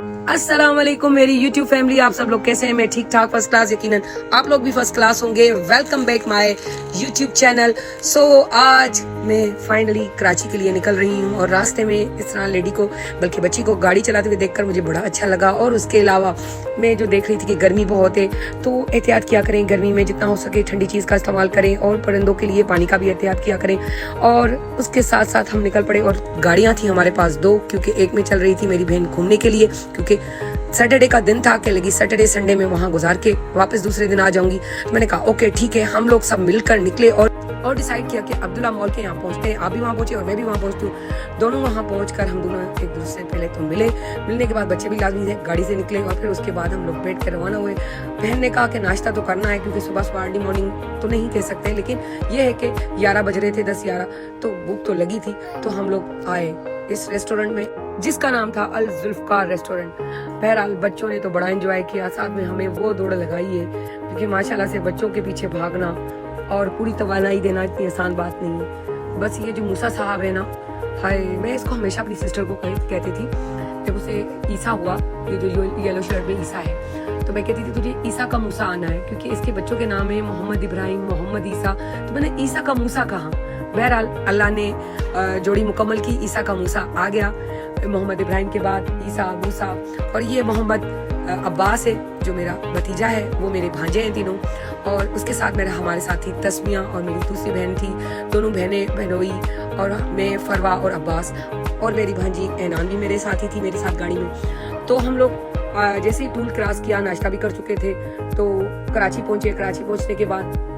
अस्सलाम वालेकुम मेरी YouTube फैमिली, आप सब लोग कैसे हैं? मैं ठीक ठाक फर्स्ट क्लास, यकीनन आप लोग भी फर्स्ट क्लास होंगे। Welcome back my YouTube channel. So आज मैं फाइनली कराची के लिए निकल रही हूँ और रास्ते में इस तरह लेडी को, बल्कि बच्ची को गाड़ी चलाते हुए देखकर मुझे बड़ा अच्छा लगा। और उसके अलावा मैं जो देख रही थी कि गर्मी बहुत है, तो एहतियात किया करें, गर्मी में जितना हो सके ठंडी चीज़ का इस्तेमाल करें और परिंदों के लिए पानी का भी एहतियात किया करें। और उसके साथ साथ हम निकल पड़े और गाड़ियाँ थी हमारे पास दो, क्योंकि एक में चल रही थी मेरी बहन घूमने के लिए, क्योंकि सैटरडे का दिन था कि लगी सैटरडे संडे में वहाँ गुजार के वापस दूसरे दिन आ जाऊंगी। तो मैंने कहा ओके ठीक है। हम लोग सब मिलकर निकले और डिसाइड किया कि अब्दुल्ला मॉल के यहाँ पहुँचते हैं। आप भी वहाँ पहुँचे और मैं भी वहाँ पहुँचती हूँ। दोनों वहाँ पहुँचकर हम दोनों एक दूसरे से पहले तो मिलने के बाद बच्चे भी लाजमी थे, गाड़ी से निकले और फिर उसके बाद हम लोग बैठ कर रवाना हुए। बहन ने कहा कि नाश्ता तो करना है, क्योंकि सुबह अर्ली मॉर्निंग तो नहीं कह सकते, लेकिन ये है कि 11 बज रहे थे, 10-11, तो भूख तो लगी थी। तो हम लोग आए इस रेस्टोरेंट में जिसका नाम था अल जुल्फकार रेस्टोरेंट। बहरहाल बच्चों ने तो बड़ा एंजॉय किया, साथ में हमें वो दौड़ लगाई है, क्योंकि माशाल्लाह से बच्चों के पीछे भागना और पूरी तवानाई देना इतनी आसान बात नहीं है। बस ये जो मूसा साहब है ना, हाय, मैं इसको हमेशा अपनी सिस्टर को कहती थी जब उसे ईसा हुआ, ये जो येलो शर्ट में ईसा है, तो मैं कहती थी तुझे ईसा का मूसा आना है, क्योंकि इसके बच्चों के नाम है मोहम्मद इब्राहिम, मोहम्मद ईसा। तो मैंने ईसा का मूसा कहा। बहरहाल अल्लाह ने जोड़ी मुकम्मल की, ईसा का मूसा आ गया। मोहम्मद इब्राहिम के बाद ईसा, मूसा, और ये मोहम्मद अब्बास है जो मेरा भतीजा है, वो मेरे भांजे हैं तीनों। और उसके साथ हमारे साथ थी तस्मिया और मेरी दूसरी बहन थी, दोनों बहनोई, और मैं फरवा और अब्बास, और मेरी भांजी ऐनान भी मेरे साथ ही थी, मेरे साथ गाड़ी में। तो हम लोग जैसे ही टूल क्रॉस किया, नाश्ता भी कर चुके थे, तो कराची पहुंचे। कराची पहुंचने के बाद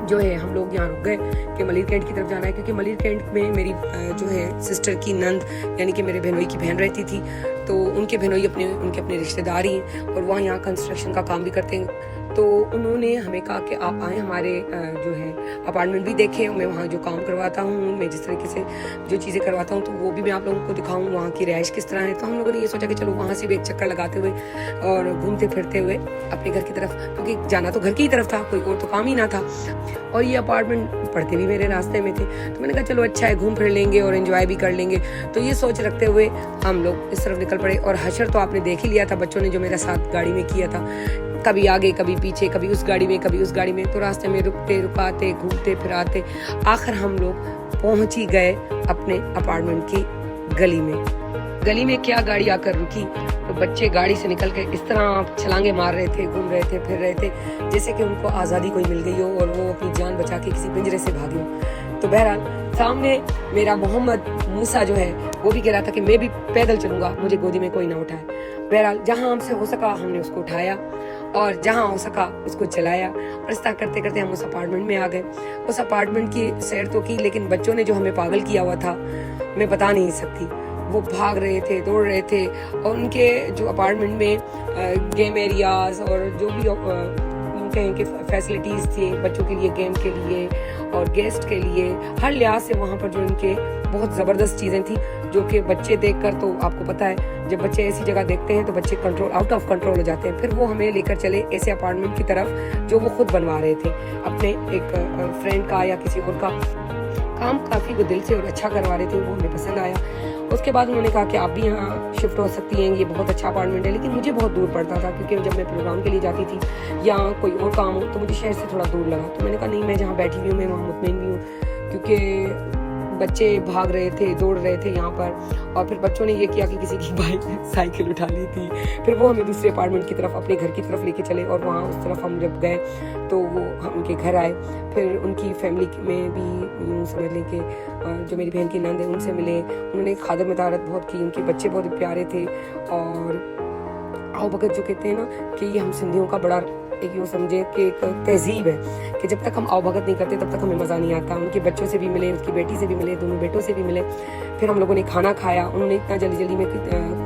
जो है हम लोग यहाँ रुक गए कि मलिर कैंट की तरफ जाना है, क्योंकि मलिर कैंट में मेरी जो है सिस्टर की नंद, यानी कि मेरे बहनोई की बहन रहती थी, तो उनके बहनोई उनके अपने रिश्तेदार ही हैं और वहाँ यहाँ कंस्ट्रक्शन का काम भी करते हैं। तो उन्होंने हमें कहा कि आप आए, हमारे जो है अपार्टमेंट भी देखें, मैं वहाँ जो काम करवाता हूँ, मैं जिस तरीके से जो चीज़ें करवाता हूँ, तो वो भी मैं आप लोगों को दिखाऊँ, वहाँ की रिहाइश किस तरह है। तो हम लोगों ने ये सोचा कि चलो वहाँ से भी एक चक्कर लगाते हुए और घूमते फिरते हुए अपने घर की तरफ, क्योंकि जाना तो घर की तरफ था, कोई और तो काम ही ना था, और ये अपार्टमेंट पढ़ते भी मेरे रास्ते में थे। तो मैंने कहा चलो अच्छा है, घूम फिर लेंगे और एंजॉय भी कर लेंगे। तो ये सोच रखते हुए हम लोग इस तरफ निकल पड़े। और हशर तो आपने देख ही लिया था बच्चों ने जो मेरे साथ गाड़ी में किया था, कभी आगे कभी पीछे, कभी उस गाड़ी में कभी उस गाड़ी में। तो रास्ते में रुकाते घूमते फिराते आखिर हम लोग पहुंच ही गए अपने अपार्टमेंट की गली में। गली में क्या गाड़ी आकर रुकी, तो बच्चे गाड़ी से निकल के इस तरह छलांगे मार रहे थे, घूम रहे थे, फिर रहे थे, जैसे कि उनको आज़ादी कोई मिल गई हो और वो अपनी जान बचा के किसी पिंजरे से भागे हो। तो बहरहाल सामने मेरा मोहम्मद मूसा जो है, वो भी कह रहा था कि मैं भी पैदल चलूंगा, मुझे गोदी में कोई ना उठाए। बहरहाल जहाँ हमसे हो सका हमने उसको उठाया और जहाँ हो सका उसको चलाया, और इस तरह करते करते हम उस अपार्टमेंट में आ गए। उस अपार्टमेंट की सैर तो की, लेकिन बच्चों ने जो हमें पागल किया हुआ था मैं बता नहीं सकती। वो भाग रहे थे, दौड़ रहे थे, और उनके जो अपार्टमेंट में गेम एरियाज और जो भी कहें कि फैसिलिटीज़ थी बच्चों के लिए, गेम के लिए और गेस्ट के लिए, हर लिहाज से वहाँ पर जो इनके बहुत ज़बरदस्त चीज़ें थी, जो कि बच्चे देखकर, तो आपको पता है जब बच्चे ऐसी जगह देखते हैं तो बच्चे आउट ऑफ कंट्रोल हो जाते हैं। फिर वो हमें लेकर चले ऐसे अपार्टमेंट की तरफ जो वो खुद बनवा रहे थे, अपने एक फ्रेंड का या किसी और का। काम काफ़ी वो दिल से और अच्छा करवा रहे थे, वो हमें पसंद आया। उसके बाद उन्होंने कहा कि आप भी यहाँ शिफ्ट हो सकती हैं, ये बहुत अच्छा अपार्टमेंट है, लेकिन मुझे बहुत दूर पड़ता था, क्योंकि जब मैं प्रोग्राम के लिए जाती थी या कोई और काम हो तो मुझे शहर से थोड़ा दूर लगा। तो मैंने कहा नहीं, मैं जहाँ बैठी हुई हूँ मैं वहाँ मुतमईन भी हूँ, क्योंकि बच्चे भाग रहे थे, दौड़ रहे थे यहाँ पर। और फिर बच्चों ने ये किया कि किसी की बाइक साइकिल उठा ली थी, फिर वो हमें दूसरे अपार्टमेंट की तरफ, अपने घर की तरफ लेके चले, और वहाँ उस तरफ हम जब गए तो वो हम उनके घर आए। फिर उनकी फैमिली में भी यूँ समझ लें कि जो मेरी बहन की नंद है उनसे मिले, उन्होंने खादर मदारत बहुत की, उनके बच्चे बहुत प्यारे थे। और आओ भगत जो कहते हैं ना कि ये हम सिंधियों का बड़ा एक यूँ समझे कि एक तहजीब है कि जब तक हम आओ भगत नहीं करते तब तक हमें मज़ा नहीं आता। उनके बच्चों से भी मिले, उसकी बेटी से भी मिले, दोनों बेटों से भी मिले। फिर हम लोगों ने खाना खाया, उन्होंने इतना जल्दी जल्दी में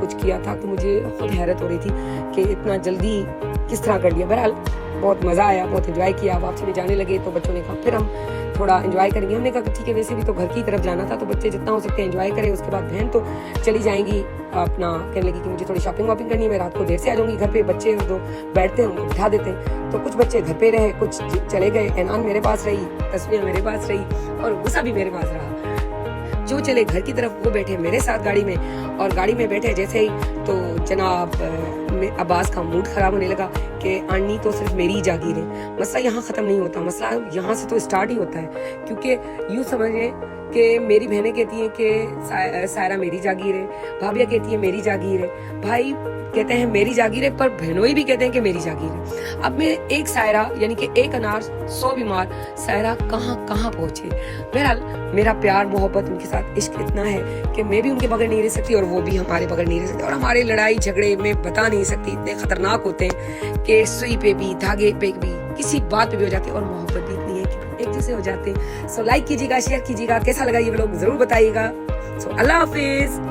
कुछ किया था तो मुझे खुद हैरत हो रही थी कि इतना जल्दी किस तरह कर दिया। बहरहाल बहुत मज़ा आया, बहुत एंजॉय किया। वापसी में जाने लगे तो बच्चों ने कहा फिर हम थोड़ा एंजॉय करेंगे। हमने कहा ठीक है, वैसे भी तो घर की तरफ जाना था, तो बच्चे जितना हो सकते हैं एंजॉय करें। उसके बाद बहन तो चली जाएंगी, अपना कहने लगी कि मुझे थोड़ी शॉपिंग वॉपिंग करनी है, मैं रात को देर से आ जाऊंगी घर पे। बच्चे जो बैठते हैं उनको बिठा देते हैं, तो कुछ बच्चे घर पे रहे, कुछ चले गए। ऐनान मेरे पास रही, तस्वीर मेरे पास रही और गुस्सा भी मेरे पास रहा। जो चले घर की तरफ, वो बैठे मेरे साथ गाड़ी में, और गाड़ी में बैठे जैसे ही तो जनाब अब्बास का मूड खराब होने लगा कि अन्नी तो सिर्फ मेरी ही जागीर है। मसला यहाँ ख़त्म नहीं होता, मसला यहाँ से तो स्टार्ट ही होता है, क्योंकि यूँ समझें कि मेरी बहनें कहती हैं कि सायरा मेरी जागीर है, भाभियाँ कहती हैं मेरी जागीर है, भाई कहते हैं मेरी जागीर है, पर बहनोई भी कहते हैं कि मेरी जागीर है। अब मैं एक सायरा यानी कि एक अनार 100 बीमार, सायरा कहाँ कहाँ पहुँचे। बहरहाल मेरा प्यार मोहब्बत उनके साथ इश्क इतना है कि मैं भी उनके बगैर नहीं रह सकती और वो भी हमारे बगैर नहीं रह सकते, और हमारे लड़ाई झगड़े में बता नहीं सकती, इतने खतरनाक होते हैं कि सुई पे भी धागे पे भी किसी बात पे भी हो जाते हैं, और मोहब्बत भी इतनी है कि एक जैसे हो जाते हैं। सो लाइक कीजिएगा, शेयर कीजिएगा, कैसा लगा ये व्लॉग जरूर बताइएगा। सो अल्लाह हाफिज।